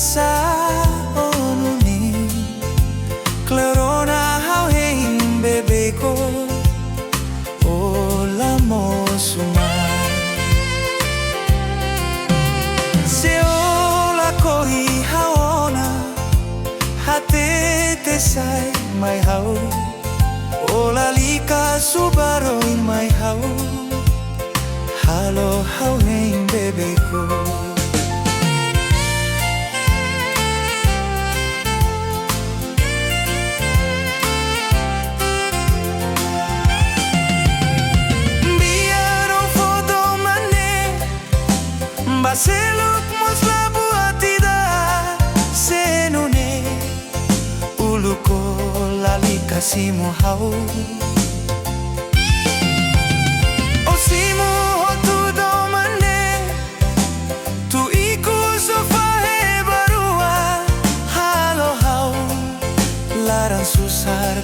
sa onuni Clarona hau hein bebe ko Ola mo sumai Se ola koi haona Hate te sai mai hau Ola lika subaro in mai hau Halo hau hein bebe ko Baseluk mos labu atida senone Uluko lali kasimu hau Osimu hotu domane Tu iku sofahe barua Halo hau Laran Susar